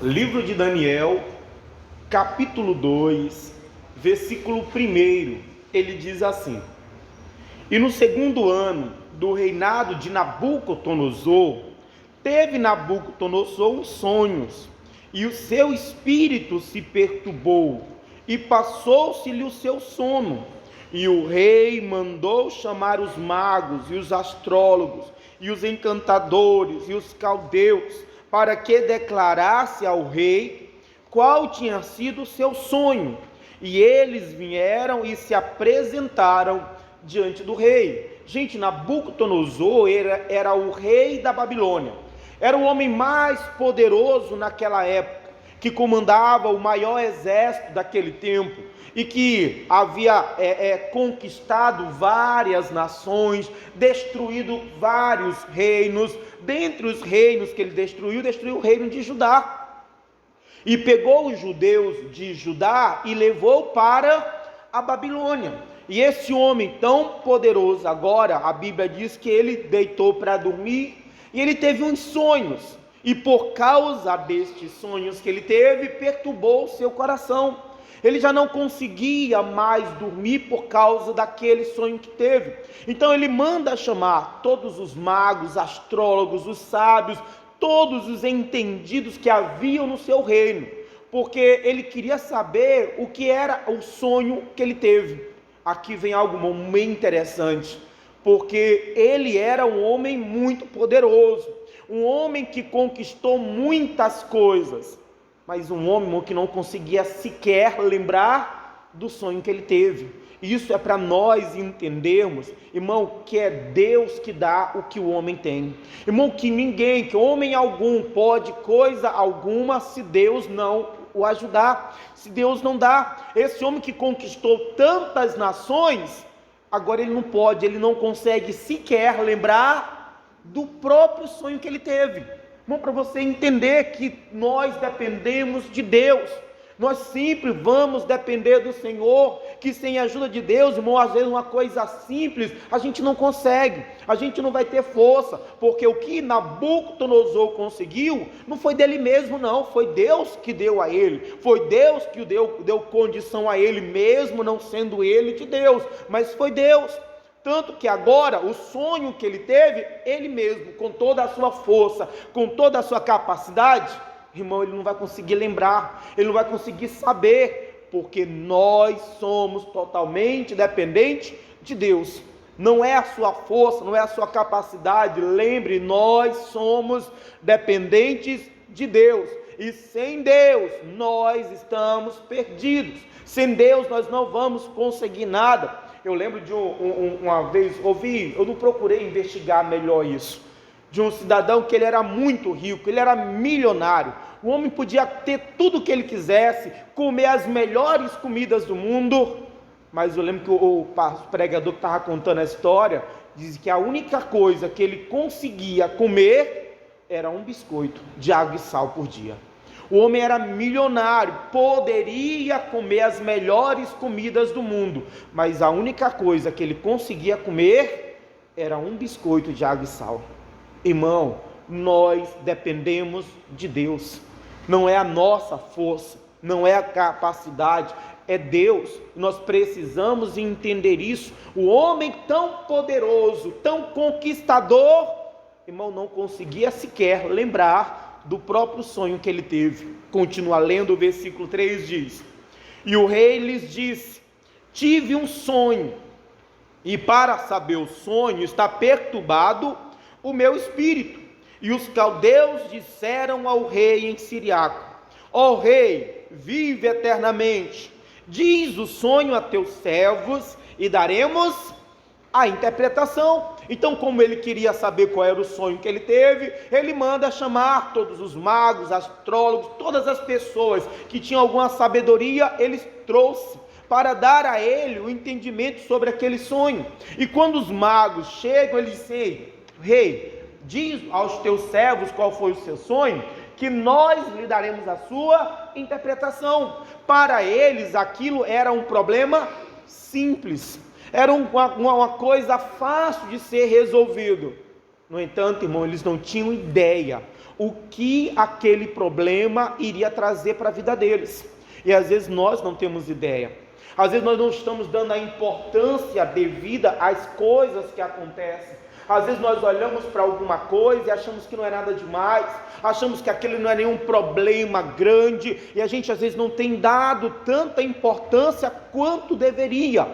Livro de Daniel, capítulo 2, versículo 1, ele diz assim: E no segundo ano do reinado de Nabucodonosor, teve Nabucodonosor uns sonhos, e o seu espírito se perturbou, e passou-se-lhe o seu sono. E o rei mandou chamar os magos, e os astrólogos, e os encantadores, e os caldeus, para que declarasse ao rei qual tinha sido o seu sonho. E eles vieram e se apresentaram diante do rei. Gente, Nabucodonosor era o rei da Babilônia. Era o homem mais poderoso naquela época, que comandava o maior exército daquele tempo e que havia conquistado várias nações, destruído vários reinos. Dentre os reinos que ele destruiu o reino de Judá. E pegou os judeus de Judá e levou para a Babilônia. E esse homem tão poderoso, agora a Bíblia diz que ele deitou para dormir e ele teve uns sonhos. E por causa destes sonhos que ele teve, perturbou o seu coração. Ele já não conseguia mais dormir por causa daquele sonho que teve. Então ele manda chamar todos os magos, astrólogos, os sábios, todos os entendidos que haviam no seu reino, porque ele queria saber o que era o sonho que ele teve. Aqui vem algo muito interessante, porque ele era um homem muito poderoso, um homem que conquistou muitas coisas, mas um homem que não conseguia sequer lembrar do sonho que ele teve. Isso é para nós entendermos, irmão, que é Deus que dá o que o homem tem. Irmão, que homem algum pode coisa alguma se Deus não o ajudar, se Deus não dá. Esse homem que conquistou tantas nações, agora ele não pode, ele não consegue sequer lembrar do próprio sonho que ele teve. Irmão, para você entender que nós dependemos de Deus, nós sempre vamos depender do Senhor, que sem a ajuda de Deus, irmão, às vezes uma coisa simples, a gente não consegue, a gente não vai ter força, porque o que Nabucodonosor conseguiu, não foi dele mesmo não, foi Deus que deu a ele, foi Deus que deu condição a ele, mesmo não sendo ele de Deus, mas foi Deus. Tanto que agora, o sonho que ele teve, ele mesmo, com toda a sua força, com toda a sua capacidade, irmão, ele não vai conseguir lembrar, ele não vai conseguir saber, porque nós somos totalmente dependentes de Deus. Não é a sua força, não é a sua capacidade, lembre, nós somos dependentes de Deus, e sem Deus nós estamos perdidos, sem Deus nós não vamos conseguir nada. Eu lembro de uma vez, eu não procurei investigar melhor isso, de um cidadão que ele era muito rico, ele era milionário, o homem podia ter tudo o que ele quisesse, comer as melhores comidas do mundo, mas eu lembro que o pregador que estava contando a história, diz que a única coisa que ele conseguia comer era um biscoito de água e sal por dia. O homem era milionário, poderia comer as melhores comidas do mundo, mas a única coisa que ele conseguia comer era um biscoito de água e sal. Irmão, nós dependemos de Deus, não é a nossa força, não é a capacidade, é Deus. Nós precisamos entender isso. O homem tão poderoso, tão conquistador, irmão, não conseguia sequer lembrar do próprio sonho que ele teve. Continua lendo, o versículo 3 diz: E o rei lhes disse: Tive um sonho, e para saber o sonho está perturbado o meu espírito. E os caldeus disseram ao rei em siriaco: Ó rei, vive eternamente, diz o sonho a teus servos e daremos a interpretação. Então, como ele queria saber qual era o sonho que ele teve, ele manda chamar todos os magos, astrólogos, todas as pessoas que tinham alguma sabedoria, ele trouxe para dar a ele o entendimento sobre aquele sonho. E quando os magos chegam, ele diz: rei, diz aos teus servos qual foi o seu sonho, que nós lhe daremos a sua interpretação. Para eles aquilo era um problema simples, era uma coisa fácil de ser resolvido. No entanto, irmão, eles não tinham ideia o que aquele problema iria trazer para a vida deles. E às vezes nós não temos ideia. Às vezes nós não estamos dando a importância devida às coisas que acontecem. Às vezes nós olhamos para alguma coisa e achamos que não é nada demais, achamos que aquele não é nenhum problema grande, e a gente às vezes não tem dado tanta importância quanto deveria.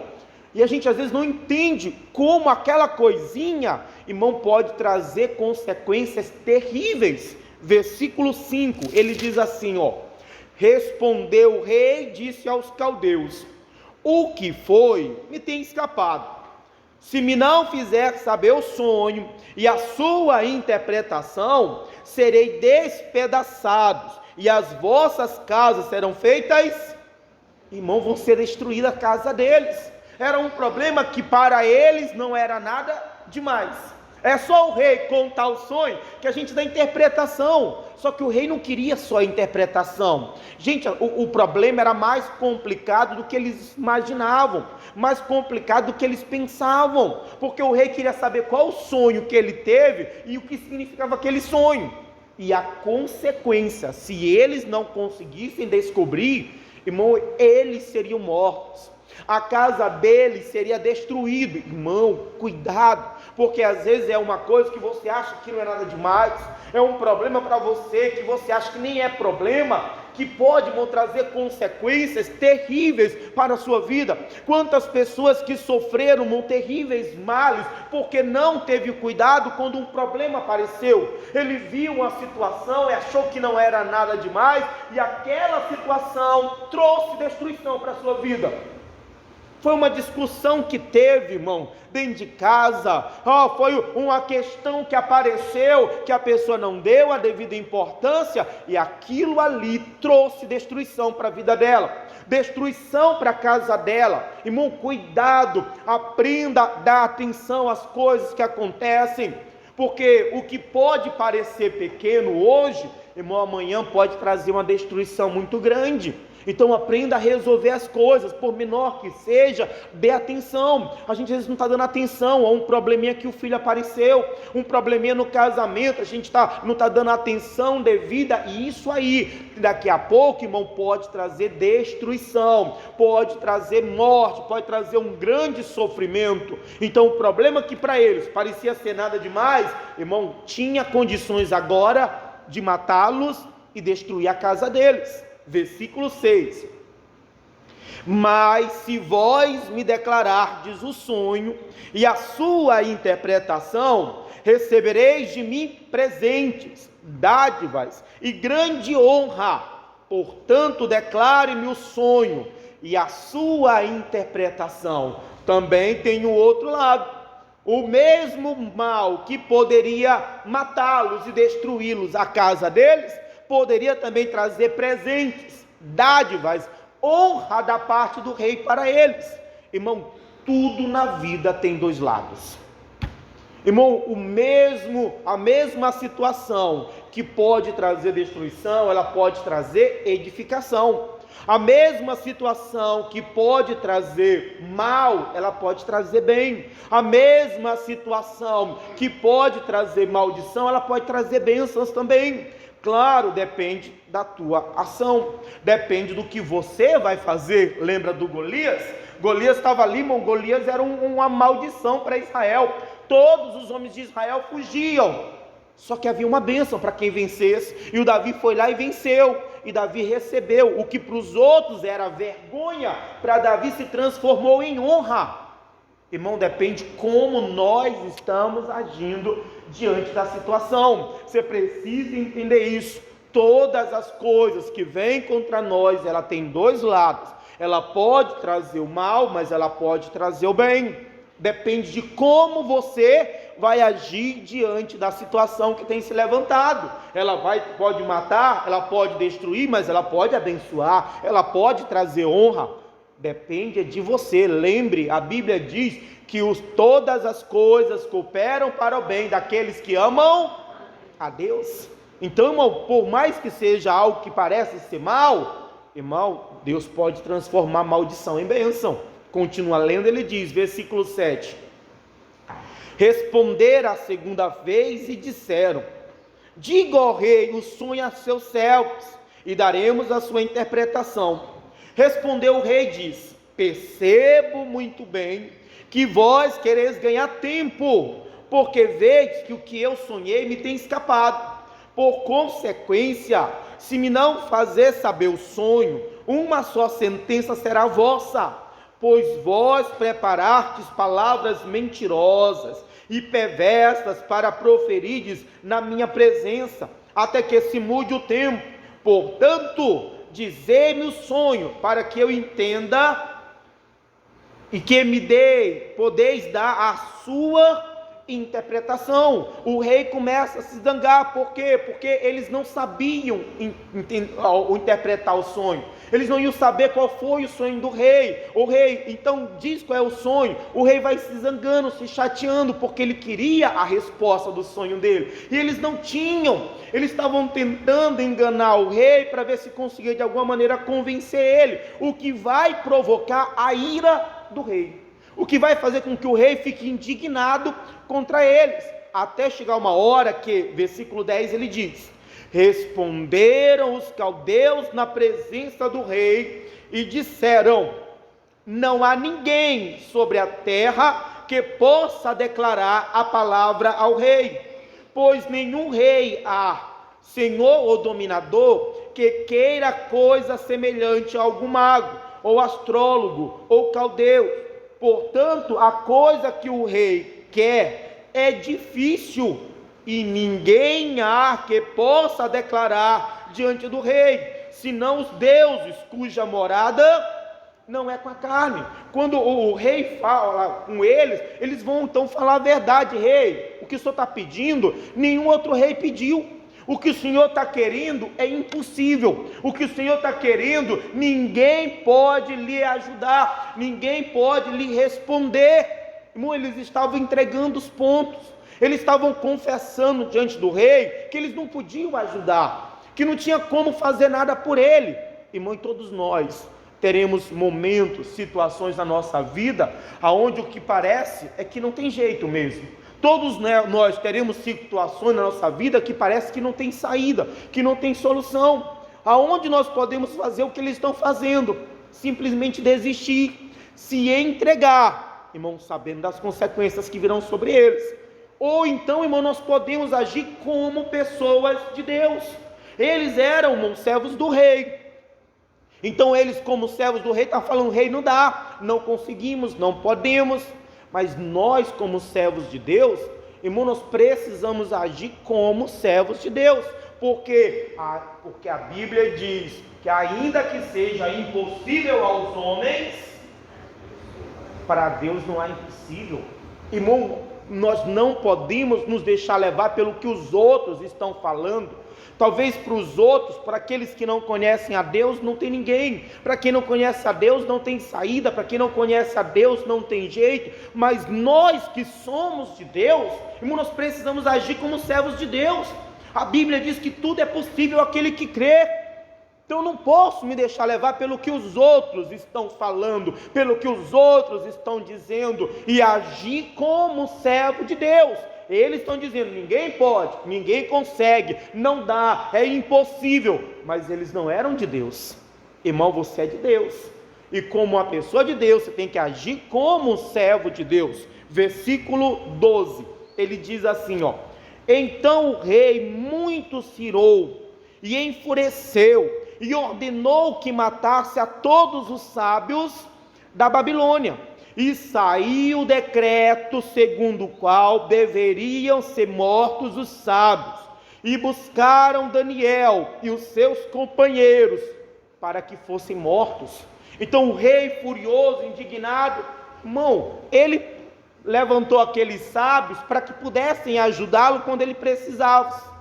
E a gente às vezes não entende como aquela coisinha, irmão, pode trazer consequências terríveis. Versículo 5, ele diz assim, respondeu o rei e disse aos caldeus: o que foi me tem escapado. Se me não fizer saber o sonho e a sua interpretação, serei despedaçados, e as vossas casas serão feitas, irmão, vão ser destruídas a casa deles. Era um problema que para eles não era nada demais. É só o rei contar o sonho que a gente dá interpretação. Só que o rei não queria só a interpretação. Gente, o problema era mais complicado do que eles imaginavam, mais complicado do que eles pensavam, porque o rei queria saber qual o sonho que ele teve e o que significava aquele sonho. E a consequência, se eles não conseguissem descobrir, irmão, eles seriam mortos. A casa dele seria destruída. Irmão, cuidado, porque às vezes é uma coisa que você acha que não é nada demais, é um problema para você que você acha que nem é problema, que pode trazer consequências terríveis para a sua vida. Quantas pessoas que sofreram terríveis males, porque não teve cuidado quando um problema apareceu. Ele viu uma situação e achou que não era nada demais, e aquela situação trouxe destruição para a sua vida. Foi uma discussão que teve, irmão, dentro de casa. Foi uma questão que apareceu, que a pessoa não deu a devida importância, e aquilo ali trouxe destruição para a vida dela, destruição para a casa dela. Irmão, cuidado, aprenda a dar atenção às coisas que acontecem, porque o que pode parecer pequeno hoje, irmão, amanhã pode trazer uma destruição muito grande. Então aprenda a resolver as coisas, por menor que seja, dê atenção. A gente às vezes não está dando atenção a um probleminha que o filho apareceu, um probleminha no casamento, a gente não está dando atenção devida, e isso aí, daqui a pouco, irmão, pode trazer destruição, pode trazer morte, pode trazer um grande sofrimento. Então o problema que para eles parecia ser nada demais, irmão, tinha condições agora de matá-los e destruir a casa deles. Versículo 6, mas se vós me declarardes o sonho e a sua interpretação, recebereis de mim presentes, dádivas e grande honra. Portanto, declare-me o sonho e a sua interpretação. Também tem o outro lado. O mesmo mal que poderia matá-los e destruí-los a casa deles, poderia também trazer presentes, dádivas, honra da parte do rei para eles. Irmão, tudo na vida tem dois lados. Irmão, a mesma situação que pode trazer destruição, ela pode trazer edificação. A mesma situação que pode trazer mal, ela pode trazer bem. A mesma situação que pode trazer maldição, ela pode trazer bênçãos também. Claro, depende da tua ação, depende do que você vai fazer. Lembra do Golias? Golias estava ali, irmão. Golias era uma maldição para Israel. Todos os homens de Israel fugiam, só que havia uma bênção para quem vencesse, e o Davi foi lá e venceu, e Davi recebeu o que para os outros era vergonha, para Davi se transformou em honra. Irmão, depende como nós estamos agindo diante da situação. Você precisa entender isso. Todas as coisas que vêm contra nós, ela tem dois lados. Ela pode trazer o mal, mas ela pode trazer o bem. Depende de como você vai agir diante da situação que tem se levantado. Ela pode matar, ela pode destruir, mas ela pode abençoar, ela pode trazer honra. Depende de você. Lembre, a Bíblia diz que todas as coisas cooperam para o bem daqueles que amam a Deus. Então, irmão, por mais que seja algo que parece ser mal, irmão, Deus pode transformar maldição em bênção. Continua lendo, ele diz, versículo 7, responderam a segunda vez e disseram, Diga ao rei o sonho a seus servos, e daremos a sua interpretação. Respondeu o rei e disse: percebo muito bem que vós quereis ganhar tempo, porque vedes que o que eu sonhei me tem escapado. Por consequência, se me não fazer saber o sonho, uma só sentença será vossa, pois vós preparastes palavras mentirosas e perversas para proferirdes na minha presença, até que se mude o tempo. Portanto, dizei-me o sonho, para que eu entenda, e que me podeis dar a sua interpretação. O rei começa a se zangar. Por quê? Porque eles não sabiam interpretar o sonho. Eles não iam saber qual foi o sonho do rei. O rei então diz qual é o sonho. O rei vai se zangando, se chateando, porque ele queria a resposta do sonho dele, e eles não tinham. Eles estavam tentando enganar o rei para ver se conseguia de alguma maneira convencer ele, o que vai provocar a ira do rei, o que vai fazer com que o rei fique indignado contra eles, até chegar uma hora que, versículo 10, ele diz: responderam os caldeus na presença do rei e disseram: não há ninguém sobre a terra que possa declarar a palavra ao rei, pois nenhum rei há, senhor ou dominador, que queira coisa semelhante a algum mago, ou astrólogo, ou caldeu. Portanto, a coisa que o rei quer é difícil, e ninguém há que possa declarar diante do rei, senão os deuses, cuja morada não é com a carne. Quando o rei fala com eles, eles vão então falar a verdade: rei, o que o senhor está pedindo, nenhum outro rei pediu. O que o Senhor está querendo é impossível. O que o Senhor está querendo, ninguém pode lhe ajudar, ninguém pode lhe responder. Irmão, eles estavam entregando os pontos, eles estavam confessando diante do rei que eles não podiam ajudar, que não tinha como fazer nada por ele. Irmão, e todos nós teremos momentos, situações na nossa vida, aonde o que parece é que não tem jeito mesmo. Todos nós teremos situações na nossa vida que parece que não tem saída, que não tem solução. Aonde nós podemos fazer o que eles estão fazendo? Simplesmente desistir, se entregar, irmão, sabendo das consequências que virão sobre eles. Ou então, irmão, nós podemos agir como pessoas de Deus. Eles eram, irmão, servos do rei. Então eles, como servos do rei, estavam falando: rei, não dá, não conseguimos, não podemos. Mas nós, como servos de Deus, irmão, nós precisamos agir como servos de Deus, porque a Bíblia diz que ainda que seja impossível aos homens, para Deus não há impossível. Irmão, nós não podemos nos deixar levar pelo que os outros estão falando. Talvez para os outros, para aqueles que não conhecem a Deus, não tem ninguém. Para quem não conhece a Deus, não tem saída. Para quem não conhece a Deus, não tem jeito. Mas nós que somos de Deus, irmão, nós precisamos agir como servos de Deus. A Bíblia diz que tudo é possível àquele que crê. Então eu não posso me deixar levar pelo que os outros estão falando, pelo que os outros estão dizendo, e agir como servo de Deus. Eles estão dizendo: ninguém pode, ninguém consegue, não dá, é impossível. Mas eles não eram de Deus. Irmão, você é de Deus, e como uma pessoa de Deus, você tem que agir como servo de Deus. Versículo 12, ele diz assim, então o rei muito se irou e enfureceu, e ordenou que matasse a todos os sábios da Babilônia. E saiu o decreto segundo o qual deveriam ser mortos os sábios, e buscaram Daniel e os seus companheiros para que fossem mortos. Então o rei, furioso, indignado, irmão, ele levantou aqueles sábios para que pudessem ajudá-lo quando ele precisava.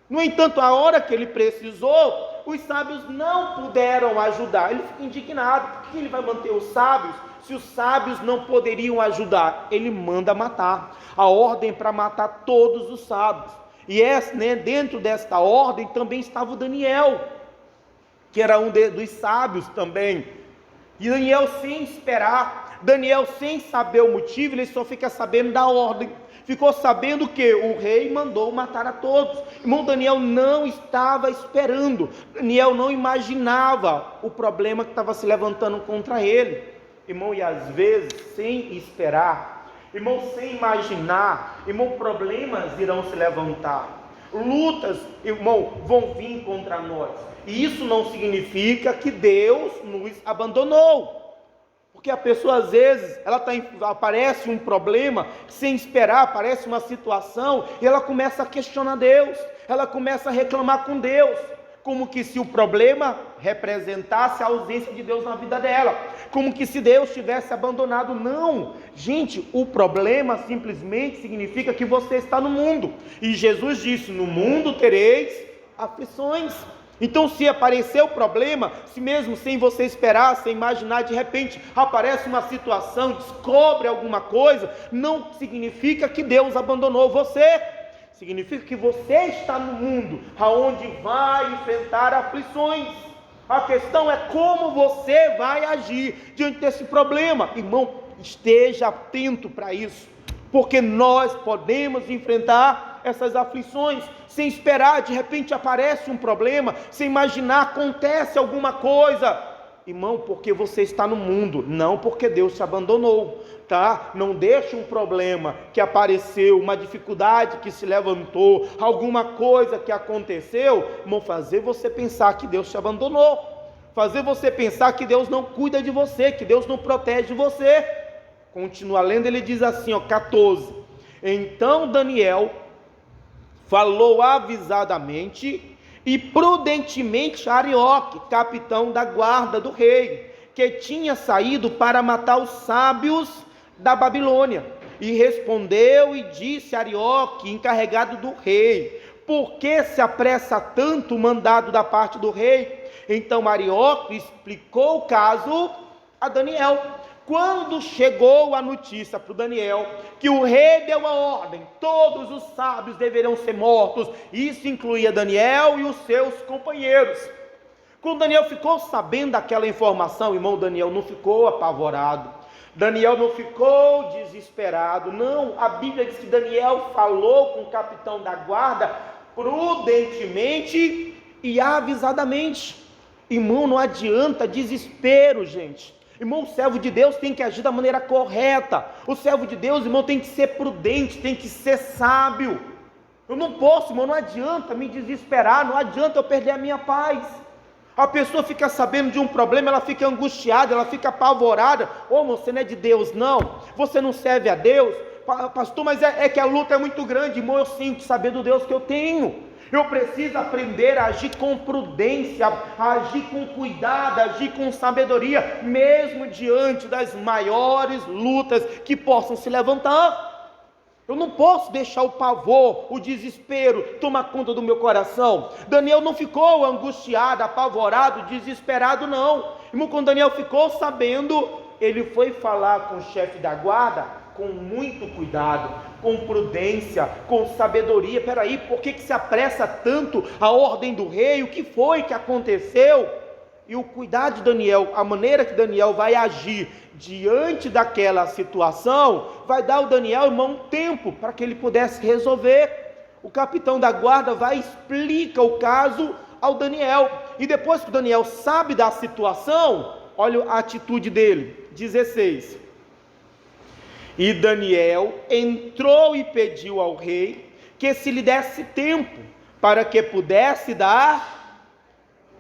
No entanto, a hora que ele precisou, os sábios não puderam ajudar. Ele fica indignado. Por que ele vai manter os sábios se os sábios não poderiam ajudar? Ele manda matar. A ordem para matar todos os sábios. E dentro desta ordem também estava o Daniel, que era um dos sábios também. E Daniel, sem esperar, Daniel sem saber o motivo, ele só fica sabendo da ordem. ficou sabendo que o rei mandou matar a todos. Irmão, Daniel não estava esperando, Daniel não imaginava o problema que estava se levantando contra ele. Irmão, e às vezes, sem esperar, irmão, sem imaginar, irmão, problemas irão se levantar, lutas, irmão, vão vir contra nós, e isso não significa que Deus nos abandonou. Porque a pessoa às vezes, aparece um problema, sem esperar, aparece uma situação, e ela começa a questionar Deus, ela começa a reclamar com Deus, como que se o problema representasse a ausência de Deus na vida dela, como que se Deus tivesse abandonado. Não, gente, o problema simplesmente significa que você está no mundo, e Jesus disse: no mundo tereis aflições. Então, se aparecer o problema, se mesmo sem você esperar, sem imaginar, de repente aparece uma situação, descobre alguma coisa, não significa que Deus abandonou você. Significa que você está no mundo, aonde vai enfrentar aflições. A questão é como você vai agir diante desse problema. Irmão, esteja atento para isso, porque nós podemos enfrentar essas aflições sem esperar. De repente aparece um problema, sem imaginar, acontece alguma coisa, irmão, porque você está no mundo, não porque Deus te abandonou, tá? Não deixe um problema que apareceu, uma dificuldade que se levantou, alguma coisa que aconteceu, irmão, fazer você pensar que Deus te abandonou, fazer você pensar que Deus não cuida de você, que Deus não protege você. Continua lendo, ele diz assim, 14: então Daniel falou avisadamente e prudentemente a Arioque, capitão da guarda do rei, que tinha saído para matar os sábios da Babilônia. E respondeu e disse a Arioque, encarregado do rei: por que se apressa tanto o mandado da parte do rei? Então Arioque explicou o caso a Daniel. Quando chegou a notícia para o Daniel que o rei deu a ordem, todos os sábios deveriam ser mortos, isso incluía Daniel e os seus companheiros. Quando Daniel ficou sabendo daquela informação, irmão, Daniel não ficou apavorado, Daniel não ficou desesperado, não. A Bíblia diz que Daniel falou com o capitão da guarda prudentemente e avisadamente. Irmão, não adianta desespero, gente. Irmão, o servo de Deus tem que agir da maneira correta. O servo de Deus, irmão, tem que ser prudente, tem que ser sábio. Eu não posso, irmão, não adianta me desesperar, não adianta eu perder a minha paz. A pessoa fica sabendo de um problema, ela fica angustiada, ela fica apavorada. Você não é de Deus, não. Você não serve a Deus. Pastor, mas é que a luta é muito grande. Irmão, eu sinto saber do Deus que eu tenho. Eu preciso aprender a agir com prudência, a agir com cuidado, a agir com sabedoria, mesmo diante das maiores lutas que possam se levantar. Eu não posso deixar o pavor, o desespero tomar conta do meu coração. Daniel não ficou angustiado, apavorado, desesperado, não. Irmão, quando Daniel ficou sabendo, ele foi falar com o chefe da guarda com muito cuidado, com prudência, com sabedoria. Peraí, por que se apressa tanto a ordem do rei? O que foi que aconteceu? E o cuidado de Daniel, a maneira que Daniel vai agir diante daquela situação, vai dar ao Daniel, irmão, um tempo para que ele pudesse resolver. O capitão da guarda vai e explica o caso ao Daniel, e depois que o Daniel sabe da situação, olha a atitude dele. 16: e Daniel entrou e pediu ao rei que se lhe desse tempo para que pudesse dar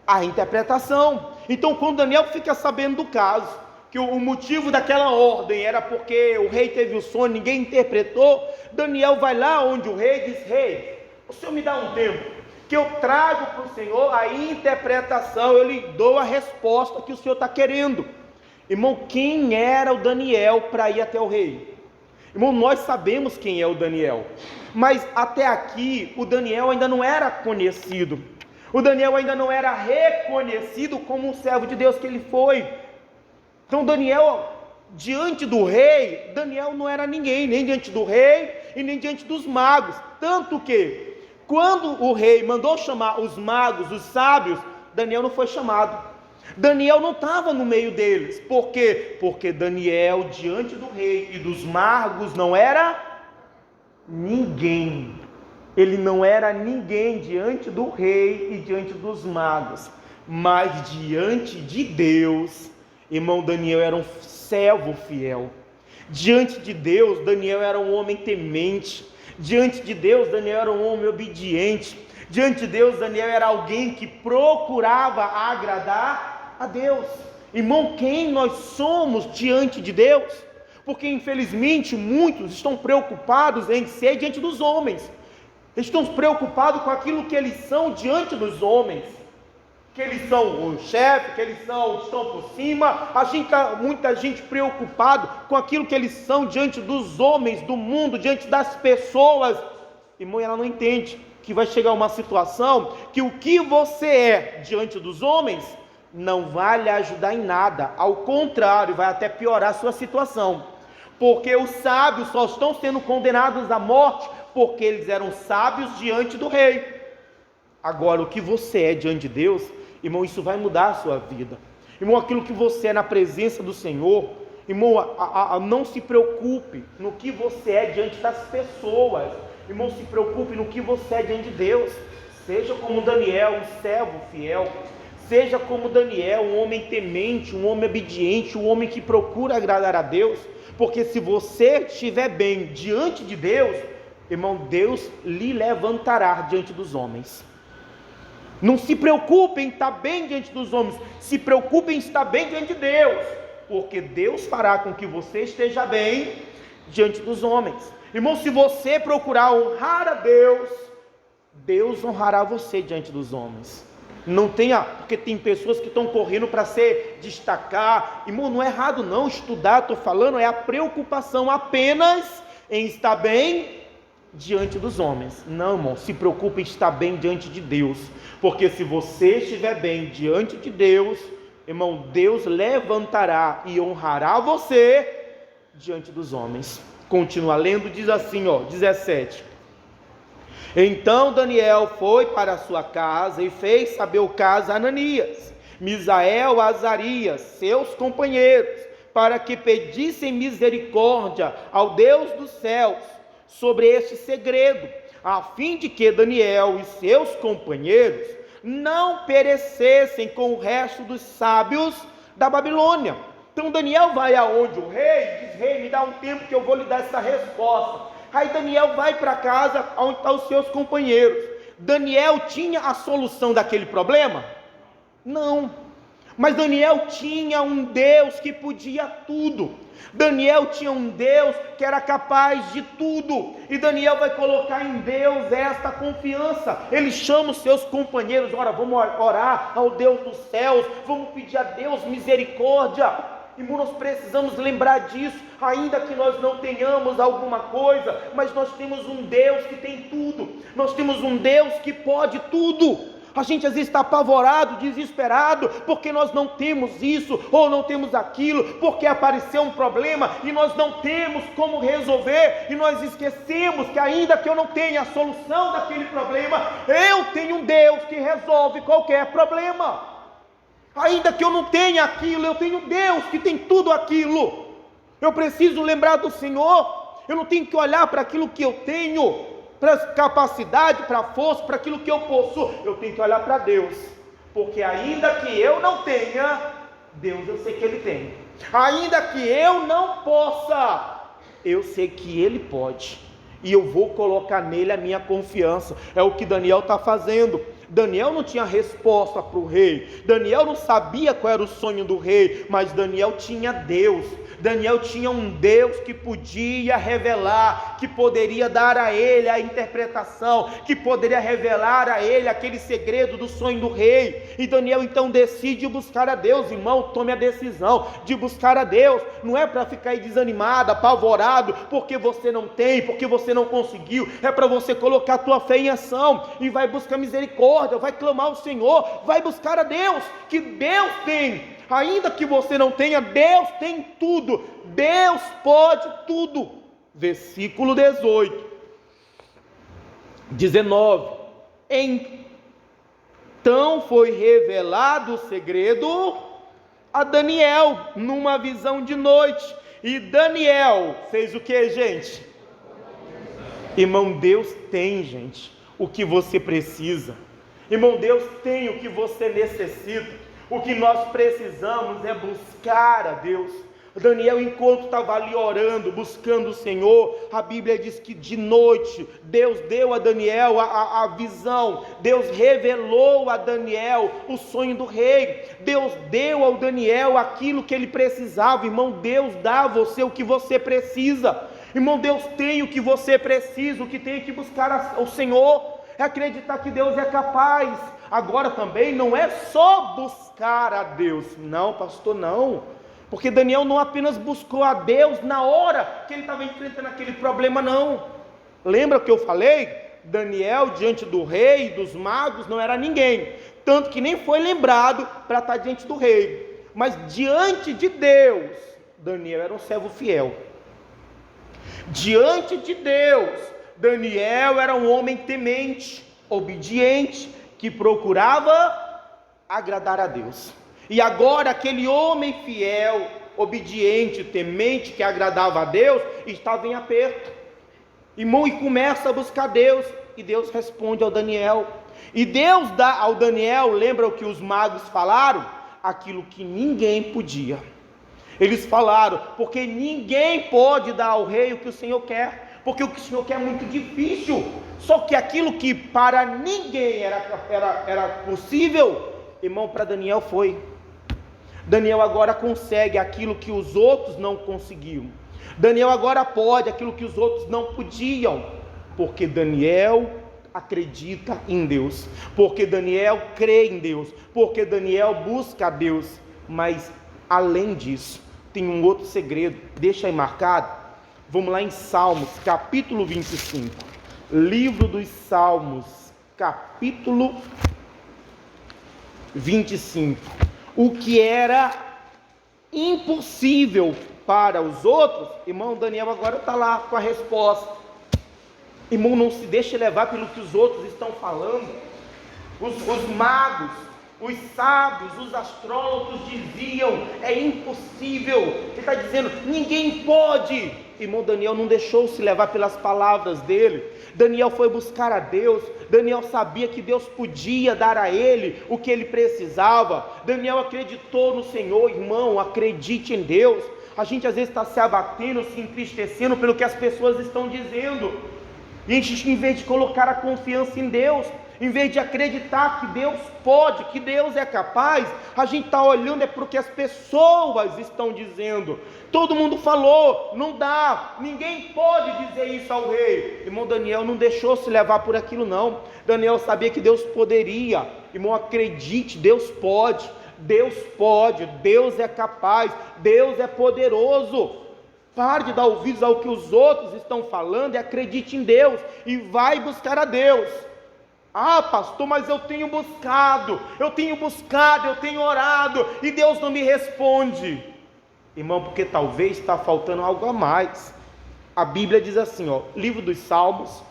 a interpretação. Então, quando Daniel fica sabendo do caso, que o motivo daquela ordem era porque o rei teve o sonho, ninguém interpretou, Daniel vai lá onde o rei diz: rei, o senhor me dá um tempo, que eu trago para o senhor a interpretação, eu lhe dou a resposta que o senhor está querendo. Irmão, quem era o Daniel para ir até o rei? Irmão, nós sabemos quem é o Daniel, mas até aqui o Daniel ainda não era conhecido, o Daniel ainda não era reconhecido como um servo de Deus que ele foi. Então Daniel, diante do rei, Daniel não era ninguém, nem diante do rei e nem diante dos magos, tanto que quando o rei mandou chamar os magos, os sábios, Daniel não foi chamado. Daniel não estava no meio deles. Por quê? Porque Daniel, diante do rei e dos magos, não era ninguém. Ele não era ninguém diante do rei e diante dos magos, mas diante de Deus, irmão, Daniel era um servo fiel. Diante de Deus, Daniel era um homem temente. Diante de Deus, Daniel era um homem obediente. Diante de Deus, Daniel era alguém que procurava agradar a Deus. Irmão, quem nós somos diante de Deus? Porque infelizmente muitos estão preocupados em ser diante dos homens. Estão preocupados com aquilo que eles são diante dos homens. Que eles são o chefe, que eles estão por cima. Muita gente preocupada com aquilo que eles são diante dos homens, do mundo, diante das pessoas. Irmão, ela não entende que vai chegar uma situação que o que você é diante dos homens não vai lhe ajudar em nada. Ao contrário, vai até piorar a sua situação. Porque os sábios só estão sendo condenados à morte porque eles eram sábios diante do rei. Agora, o que você é diante de Deus, irmão, isso vai mudar a sua vida. Irmão, aquilo que você é na presença do Senhor, irmão, não se preocupe no que você é diante das pessoas. Irmão, se preocupe no que você é diante de Deus. Seja como Daniel, um servo fiel. Seja como Daniel, um homem temente, um homem obediente, um homem que procura agradar a Deus. Porque se você estiver bem diante de Deus, irmão, Deus lhe levantará diante dos homens. Não se preocupe em estar bem diante dos homens, se preocupe em estar bem diante de Deus, porque Deus fará com que você esteja bem diante dos homens. Irmão, se você procurar honrar a Deus, Deus honrará você diante dos homens. Não tenha, porque tem pessoas que estão correndo para se destacar. Irmão, não é errado não estudar, estou falando, é a preocupação apenas em estar bem diante dos homens. Não, irmão, se preocupe em estar bem diante de Deus, porque se você estiver bem diante de Deus, irmão, Deus levantará e honrará você diante dos homens. Continua lendo, diz assim, 17. Então Daniel foi para a sua casa e fez saber o caso a Ananias, Misael, Azarias, seus companheiros, para que pedissem misericórdia ao Deus dos céus sobre este segredo, a fim de que Daniel e seus companheiros não perecessem com o resto dos sábios da Babilônia. Então Daniel vai aonde o rei, diz: rei, me dá um tempo que eu vou lhe dar essa resposta. Aí Daniel vai para casa onde estão os seus companheiros. Daniel tinha a solução daquele problema? Não. Mas Daniel tinha um Deus que podia tudo. Daniel tinha um Deus que era capaz de tudo. E Daniel vai colocar em Deus esta confiança. Ele chama os seus companheiros: ora, vamos orar ao Deus dos céus, vamos pedir a Deus misericórdia. Irmão, nós precisamos lembrar disso, ainda que nós não tenhamos alguma coisa, mas nós temos um Deus que tem tudo, nós temos um Deus que pode tudo. A gente às vezes está apavorado, desesperado, porque nós não temos isso, ou não temos aquilo, porque apareceu um problema, e nós não temos como resolver, e nós esquecemos que ainda que eu não tenha a solução daquele problema, eu tenho um Deus que resolve qualquer problema. Ainda que eu não tenha aquilo, eu tenho Deus que tem tudo aquilo. Eu preciso lembrar do Senhor. Eu não tenho que olhar para aquilo que eu tenho, para a capacidade, para a força, para aquilo que eu possuo. Eu tenho que olhar para Deus, porque ainda que eu não tenha, Deus eu sei que Ele tem. Ainda que eu não possa, eu sei que Ele pode, e eu vou colocar nele a minha confiança. É o que Daniel está fazendo. Daniel não tinha resposta para o rei, Daniel não sabia qual era o sonho do rei, mas Daniel tinha Deus. Daniel tinha um Deus que podia revelar, que poderia dar a ele a interpretação, que poderia revelar a ele aquele segredo do sonho do rei. E Daniel então decide buscar a Deus. Irmão, tome a decisão de buscar a Deus. Não é para ficar aí desanimado, apavorado, porque você não tem, porque você não conseguiu. É para você colocar a tua fé em ação e vai buscar misericórdia, vai clamar ao Senhor, vai buscar a Deus, que Deus tem. Ainda que você não tenha, Deus tem tudo. Deus pode tudo. Versículo 19. Então foi revelado o segredo a Daniel numa visão de noite. E Daniel fez o que, gente? Irmão, Deus tem, gente, o que você precisa. Irmão, Deus tem o que você necessita. O que nós precisamos é buscar a Deus. Daniel, enquanto estava ali orando, buscando o Senhor, a Bíblia diz que de noite Deus deu a Daniel a visão. Deus revelou a Daniel o sonho do rei. Deus deu ao Daniel aquilo que ele precisava. Irmão, Deus dá a você o que você precisa. Irmão, Deus tem o que você precisa. O que tem que buscar o Senhor é acreditar que Deus é capaz. Agora também não é só buscar a Deus. Não, pastor, não. Porque Daniel não apenas buscou a Deus na hora que ele estava enfrentando aquele problema, não. Lembra que eu falei? Daniel diante do rei e dos magos não era ninguém. Tanto que nem foi lembrado para estar diante do rei. Mas diante de Deus, Daniel era um servo fiel. Diante de Deus, Daniel era um homem temente, obediente, que procurava agradar a Deus. E agora aquele homem fiel, obediente, temente, que agradava a Deus, estava em aperto. Irmão, e começa a buscar Deus, e Deus responde ao Daniel. E Deus dá ao Daniel, lembra o que os magos falaram? Aquilo que ninguém podia. Eles falaram, porque ninguém pode dar ao rei o que o Senhor quer, porque o que o Senhor quer é muito difícil. Só que aquilo que para ninguém era possível, irmão, para Daniel foi. Daniel agora consegue aquilo que os outros não conseguiam. Daniel agora pode aquilo que os outros não podiam, porque Daniel acredita em Deus, porque Daniel crê em Deus, porque Daniel busca a Deus. Mas além disso, tem um outro segredo, deixa aí marcado. Vamos lá em Salmos, capítulo 25, livro dos Salmos, capítulo 25. O que era impossível para os outros, irmão, Daniel agora está lá com a resposta. Irmão, não se deixe levar pelo que os outros estão falando. Os magos, os sábios, os astrólogos diziam, é impossível. Ele está dizendo, ninguém pode. Irmão, Daniel não deixou se levar pelas palavras dele. Daniel foi buscar a Deus. Daniel sabia que Deus podia dar a ele o que ele precisava. Daniel acreditou no Senhor. Irmão, acredite em Deus. A gente às vezes está se abatendo, se entristecendo pelo que as pessoas estão dizendo. E a gente, em vez de colocar a confiança em Deus, em vez de acreditar que Deus pode, que Deus é capaz, a gente está olhando para o que as pessoas estão dizendo. Todo mundo falou, não dá, ninguém pode dizer isso ao rei. Irmão, Daniel não deixou se levar por aquilo não. Daniel sabia que Deus poderia. Irmão, acredite, Deus pode, Deus é capaz, Deus é poderoso. Pare de dar ouvidos ao que os outros estão falando e acredite em Deus, e vai buscar a Deus. Ah, pastor, mas eu tenho buscado, eu tenho orado, e Deus não me responde. Irmão, porque talvez está faltando algo a mais. A Bíblia diz assim, ó, livro dos Salmos,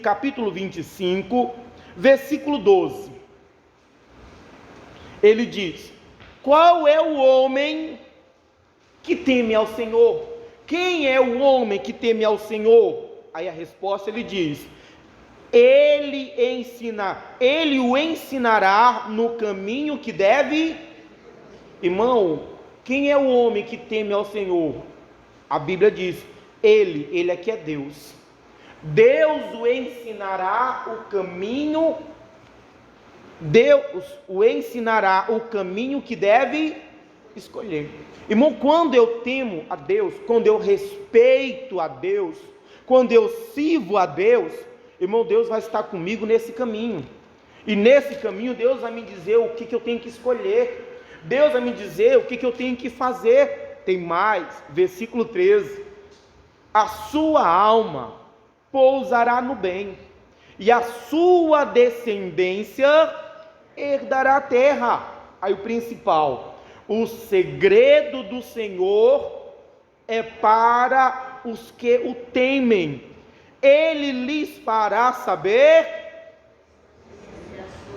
capítulo 25, versículo 12. Ele diz, qual é o homem que teme ao Senhor? Quem é o homem que teme ao Senhor? Aí a resposta ele diz, Ele o ensinará no caminho que deve. Irmão, quem é o homem que teme ao Senhor? A Bíblia diz, ele aqui é Deus. Deus o ensinará o caminho, Deus o ensinará o caminho que deve escolher. Irmão, quando eu temo a Deus, quando eu respeito a Deus, quando eu sirvo a Deus, irmão, Deus vai estar comigo nesse caminho. E nesse caminho Deus vai me dizer o que eu tenho que escolher. Deus vai me dizer o que eu tenho que fazer. Tem mais, versículo 13. A sua alma pousará no bem, e a sua descendência herdará a terra. Aí o principal, o segredo do Senhor é para os que o temem. Ele lhes fará saber.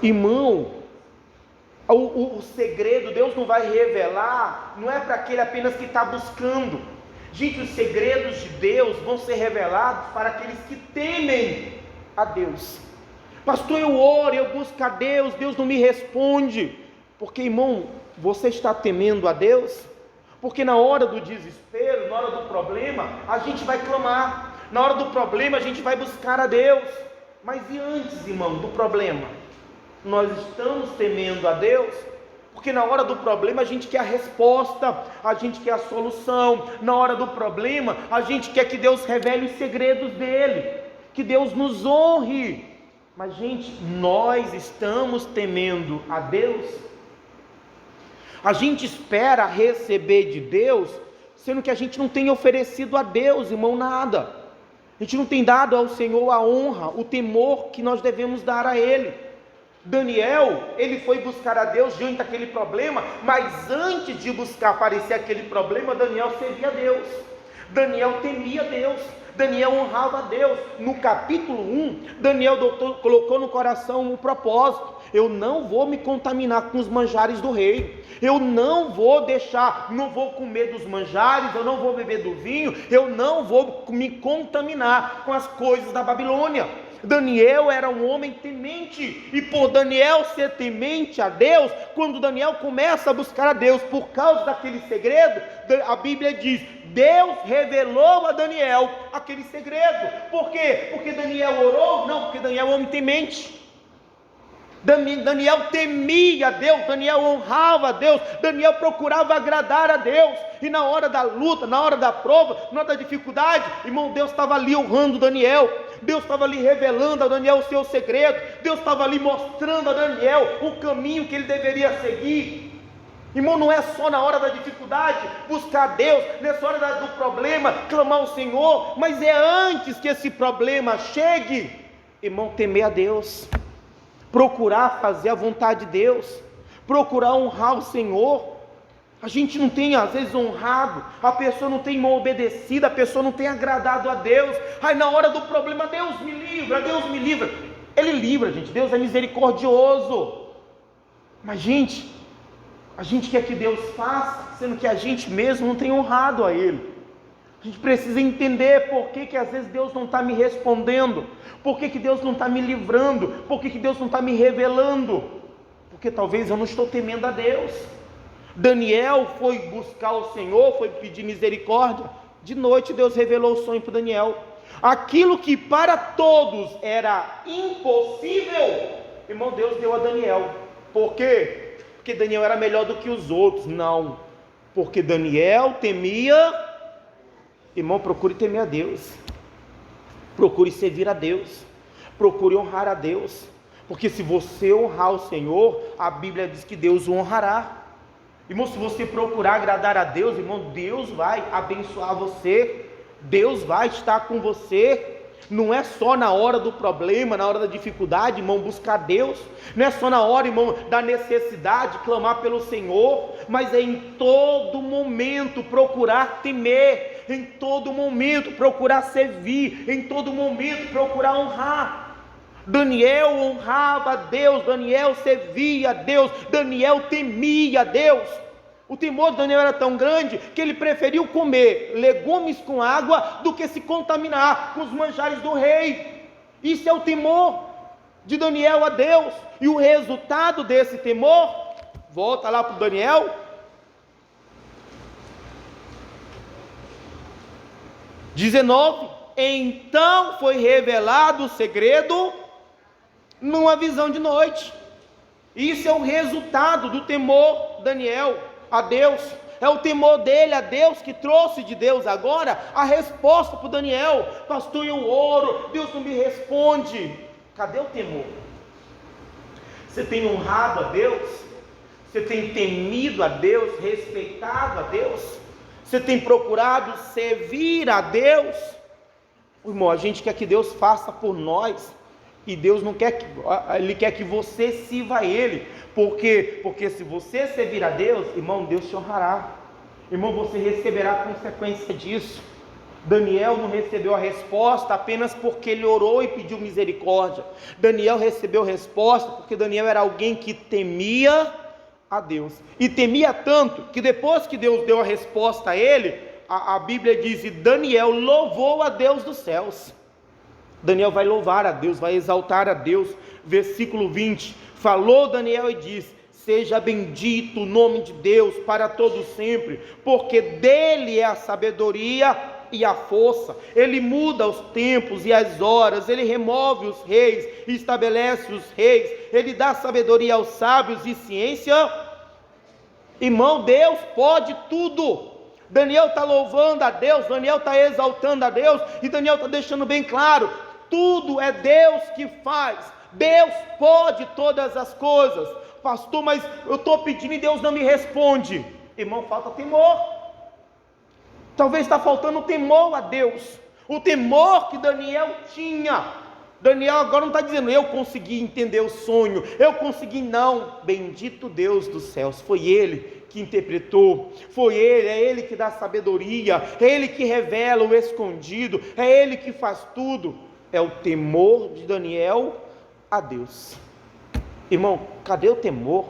Irmão, o segredo Deus não vai revelar, não é para aquele apenas que está buscando. Gente, os segredos de Deus vão ser revelados para aqueles que temem a Deus. Pastor, eu oro, eu busco a Deus, Deus não me responde. Porque, irmão, você está temendo a Deus? Porque na hora do desespero, na hora do problema, a gente vai clamar. Na hora do problema, a gente vai buscar a Deus. Mas e antes, irmão, do problema? Nós estamos temendo a Deus? Porque na hora do problema a gente quer a resposta, a gente quer a solução. Na hora do problema a gente quer que Deus revele os segredos dele, que Deus nos honre. Mas, gente, nós estamos temendo a Deus? A gente espera receber de Deus, sendo que a gente não tem oferecido a Deus, irmão, nada. A gente não tem dado ao Senhor a honra, o temor que nós devemos dar a Ele. Daniel, ele foi buscar a Deus diante daquele problema, mas antes de buscar aparecer aquele problema, Daniel servia a Deus, Daniel temia a Deus, Daniel honrava a Deus. No capítulo 1, Daniel colocou no coração um propósito: eu não vou me contaminar com os manjares do rei, eu não vou comer dos manjares, eu não vou beber do vinho, eu não vou me contaminar com as coisas da Babilônia. Daniel era um homem temente, e por Daniel ser temente a Deus, quando Daniel começa a buscar a Deus por causa daquele segredo, a Bíblia diz: Deus revelou a Daniel aquele segredo. Por quê? Porque Daniel orou? Não, porque Daniel é um homem temente. Daniel temia a Deus, Daniel honrava a Deus, Daniel procurava agradar a Deus. E na hora da luta, na hora da prova, na hora da dificuldade, irmão, Deus estava ali honrando Daniel, Deus estava ali revelando a Daniel o seu segredo, Deus estava ali mostrando a Daniel o caminho que ele deveria seguir. Irmão, não é só na hora da dificuldade buscar a Deus, não é só na hora do problema clamar ao Senhor, mas é antes que esse problema chegue, irmão, temer a Deus, procurar fazer a vontade de Deus, procurar honrar o Senhor. A gente não tem às vezes honrado, a pessoa não tem obedecido, a pessoa não tem agradado a Deus. Aí na hora do problema, Deus me livra, Deus me livra. Ele livra, gente, Deus é misericordioso. Mas, gente, a gente quer que Deus faça, sendo que a gente mesmo não tem honrado a Ele. A gente precisa entender por que às vezes Deus não está me respondendo, por que Deus não está me livrando, por que Deus não está me revelando, porque talvez eu não estou temendo a Deus. Daniel foi buscar o Senhor, foi pedir misericórdia. De noite Deus revelou o sonho para Daniel. Aquilo que para todos era impossível, irmão, Deus deu a Daniel. Por quê? Porque Daniel era melhor do que os outros? Não, porque Daniel temia. Irmão, procure temer a Deus, procure servir a Deus, procure honrar a Deus, porque se você honrar o Senhor, a Bíblia diz que Deus o honrará. Irmão, se você procurar agradar a Deus, irmão, Deus vai abençoar você, Deus vai estar com você. Não é só na hora do problema, na hora da dificuldade, irmão, buscar Deus. Não é só na hora, irmão, da necessidade, clamar pelo Senhor, mas é em todo momento procurar temer, em todo momento procurar servir, em todo momento procurar honrar. Daniel honrava a Deus, Daniel servia a Deus, Daniel temia a Deus. O temor de Daniel era tão grande que ele preferiu comer legumes com água do que se contaminar com os manjares do rei. Isso é o temor de Daniel a Deus. E o resultado desse temor, volta lá para o Daniel, (19) Então foi revelado o segredo numa visão de noite. Isso é o resultado do temor de Daniel a Deus, é o temor dele a Deus que trouxe de Deus agora a resposta para o Daniel. Pastor, eu oro, Deus não me responde. Cadê o temor? Você tem honrado a Deus? Você tem temido a Deus, respeitado a Deus? Você tem procurado servir a Deus? Irmão, a gente quer que Deus faça por nós, e Deus não quer que, Ele quer que você sirva a Ele. Por quê? Porque se você servir a Deus, irmão, Deus te honrará. Irmão, você receberá a consequência disso. Daniel não recebeu a resposta apenas porque ele orou e pediu misericórdia. Daniel recebeu resposta porque Daniel era alguém que temia a Deus. E temia tanto que depois que Deus deu a resposta a ele, a Bíblia diz, e Daniel louvou a Deus dos céus. Daniel vai louvar a Deus, vai exaltar a Deus. Versículo 20, falou Daniel e disse: seja bendito o nome de Deus para todo sempre, porque dele é a sabedoria e a força. Ele muda os tempos e as horas, ele remove os reis e estabelece os reis, ele dá sabedoria aos sábios e ciência. Irmão, Deus pode tudo. Daniel está louvando a Deus, Daniel está exaltando a Deus, e Daniel está deixando bem claro: tudo é Deus que faz, Deus pode todas as coisas. Pastor, mas eu estou pedindo e Deus não me responde. Irmão, falta temor. Talvez está faltando temor a Deus, o temor que Daniel tinha. Daniel agora não está dizendo: eu consegui entender o sonho, eu consegui, não. Bendito Deus dos céus, foi Ele que interpretou, foi Ele, é Ele que dá sabedoria, é Ele que revela o escondido, é Ele que faz tudo. É o temor de Daniel a Deus. Irmão, cadê o temor?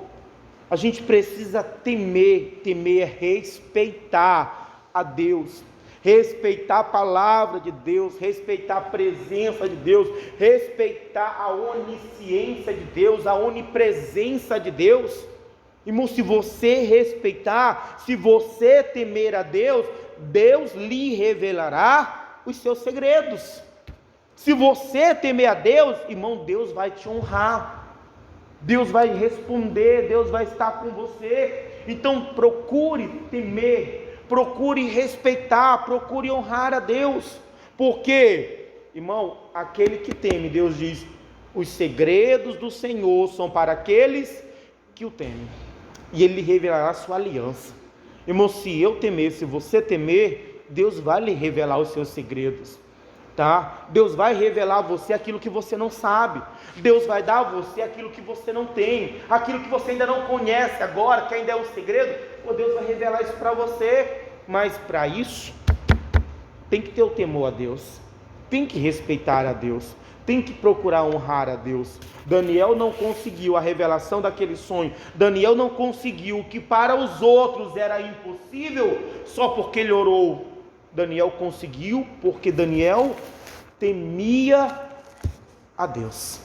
A gente precisa temer é respeitar a Deus, respeitar a palavra de Deus, respeitar a presença de Deus, respeitar a onisciência de Deus, a onipresença de Deus. Irmão, se você respeitar, se você temer a Deus, Deus lhe revelará os seus segredos. Se você temer a Deus, irmão, Deus vai te honrar, Deus vai responder, Deus vai estar com você. Então procure temer, procure respeitar, procure honrar a Deus, porque, irmão, aquele que teme, Deus diz, os segredos do Senhor são para aqueles que o temem, e Ele revelará a sua aliança. Irmão, se eu temer, se você temer, Deus vai lhe revelar os seus segredos, tá? Deus vai revelar a você aquilo que você não sabe, Deus vai dar a você aquilo que você não tem, aquilo que você ainda não conhece agora, que ainda é um segredo. Deus vai revelar isso para você, mas para isso, tem que ter o temor a Deus, tem que respeitar a Deus, tem que procurar honrar a Deus. Daniel não conseguiu a revelação daquele sonho, Daniel não conseguiu o que para os outros era impossível, só porque ele orou. Daniel conseguiu porque Daniel temia a Deus.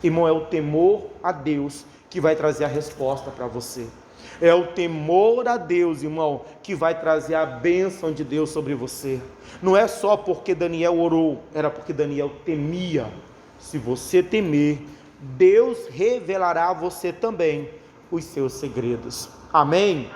Irmão, é o temor a Deus que vai trazer a resposta para você. É o temor a Deus, irmão, que vai trazer a bênção de Deus sobre você. Não é só porque Daniel orou, era porque Daniel temia. Se você temer, Deus revelará a você também os seus segredos. Amém?